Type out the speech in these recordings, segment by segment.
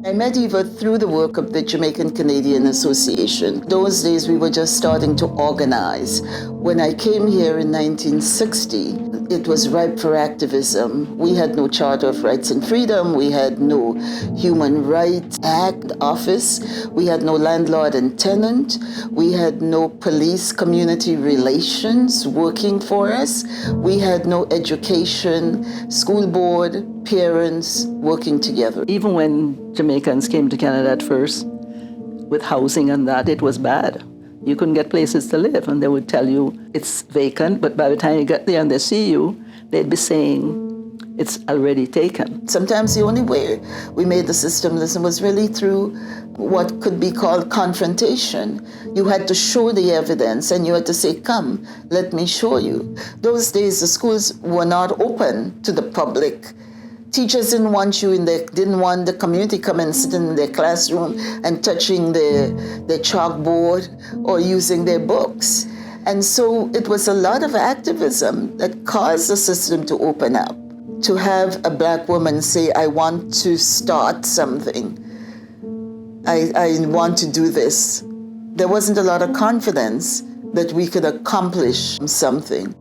I met Eva through the work of the Jamaican Canadian Association. Those days we were just starting to organize. When I came here in 1960, it was ripe for activism. We had no Charter of Rights and Freedom. We had no Human Rights Act office. We had no landlord and tenant. We had no police community relations working for us. We had no education, school board, parents working together. Even when Jamaicans came to Canada at first, with housing and that, it was bad. You couldn't get places to live, and they would tell you it's vacant, but by the time you get there and they see you, they'd be saying it's already taken. Sometimes the only way we made the system listen was really through what could be called confrontation. You had to show the evidence, and you had to say, come, let me show you. Those days, the schools were not open to the public. Teachers didn't want didn't want the community come and sit in their classroom and touching their chalkboard or using their books. And so it was a lot of activism that caused the system to open up. To have a Black woman say, I want to start something, I want to do this, there wasn't a lot of confidence that we could accomplish something.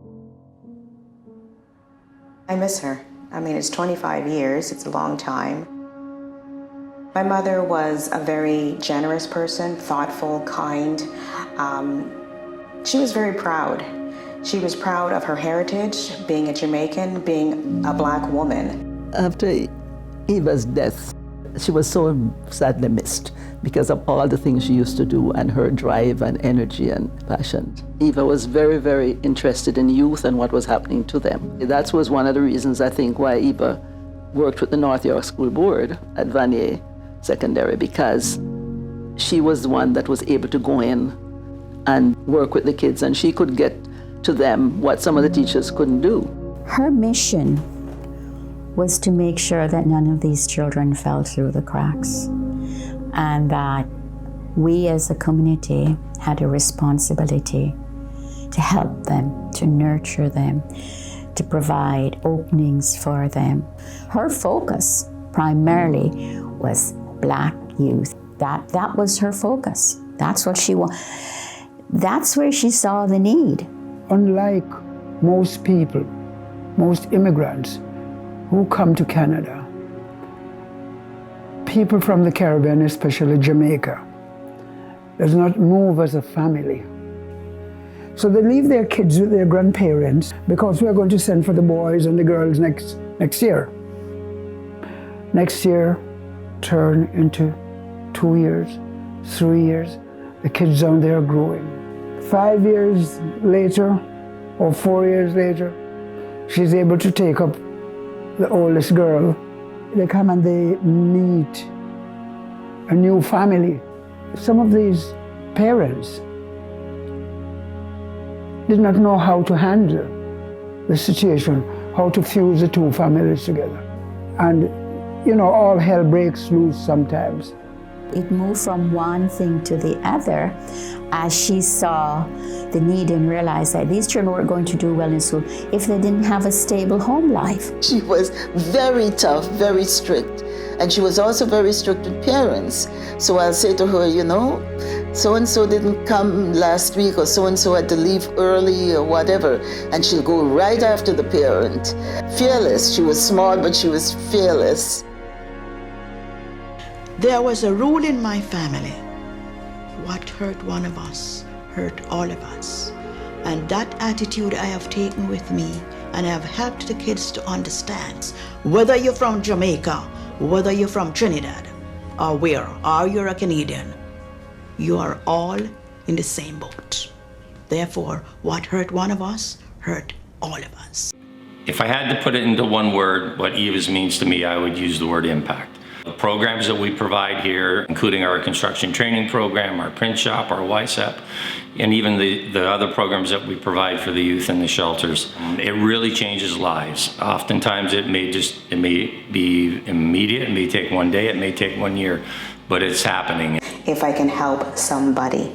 I miss her. I mean, it's 25 years, it's a long time. My mother was a very generous person, thoughtful, kind. She was very proud. She was proud of her heritage, being a Jamaican, being a Black woman. After Eva's death, she was so sadly missed because of all the things she used to do and her drive and energy and passion. Eva was very, very interested in youth and what was happening to them. That was one of the reasons, I think, why Eva worked with the North York School Board at Vanier Secondary, because she was the one that was able to go in and work with the kids, and she could get to them what some of the teachers couldn't do. Her mission was to make sure that none of these children fell through the cracks, and that we as a community had a responsibility to help them, to nurture them, to provide openings for them. Her focus primarily was Black youth. That was her focus. That's what she wanted. That's where she saw the need. Unlike most people, most immigrants who come to Canada, people from the Caribbean, especially Jamaica, does not move as a family. So they leave their kids with their grandparents because we're going to send for the boys and the girls next year. Next year turn into 2 years, 3 years. The kids down there are growing. 5 years later, or 4 years later, she's able to take up the oldest girl. They come and they meet a new family. Some of these parents did not know how to handle the situation, how to fuse the two families together. And, all hell breaks loose sometimes. It moved from one thing to the other as she saw the need and realized that these children weren't going to do well in school if they didn't have a stable home life. She was very tough, very strict, and she was also very strict with parents. So I'll say to her, so-and-so didn't come last week, or so-and-so had to leave early, or whatever, and she'll go right after the parent. Fearless. She was smart, but she was fearless. There was a rule in my family: what hurt one of us hurt all of us. And that attitude I have taken with me, and I have helped the kids to understand, whether you're from Jamaica, whether you're from Trinidad, or you're a Canadian, you are all in the same boat. Therefore, what hurt one of us hurt all of us. If I had to put it into one word, what EVAS means to me, I would use the word impact. The programs that we provide here, including our construction training program, our print shop, our YSEP, and even the other programs that we provide for the youth in the shelters, it really changes lives. Oftentimes it may be immediate, it may take one day, it may take 1 year, but it's happening. If I can help somebody,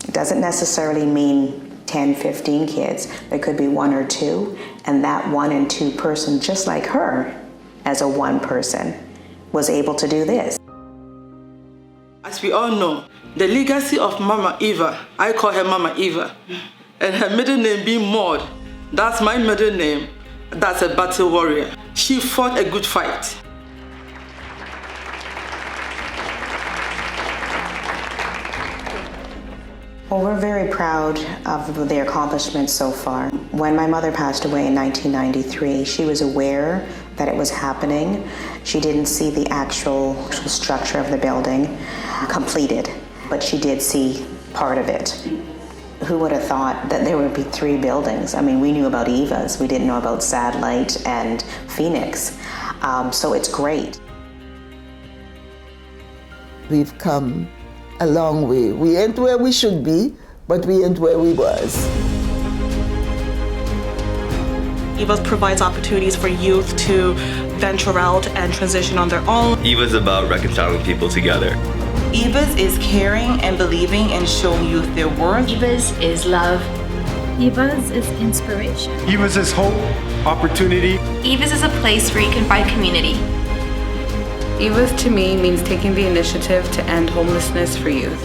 it doesn't necessarily mean 10, 15 kids. There could be 1 or 2, and that 1 and 2 person, just like her, as a one person, was able to do this. we all know, the legacy of Mama Eva, I call her Mama Eva, and her middle name being Maud, that's my middle name, that's a battle warrior. She fought a good fight. Well, we're very proud of the accomplishments so far. When my mother passed away in 1993, she was aware that it was happening. She didn't see the actual structure of the building completed, but she did see part of it. Who would have thought that there would be 3 buildings? I mean, we knew about Eva's, we didn't know about Satellite and Phoenix, so it's great. We've come a long way. We ain't where we should be, but we ain't where we was. Eva provides opportunities for youth to venture out and transition on their own. Eva's about reconciling people together. Eva's is caring and believing and showing youth their worth. Eva's is love. Eva's is inspiration. Eva's is hope, opportunity. Eva's is a place where you can find community. Eva's to me means taking the initiative to end homelessness for youth.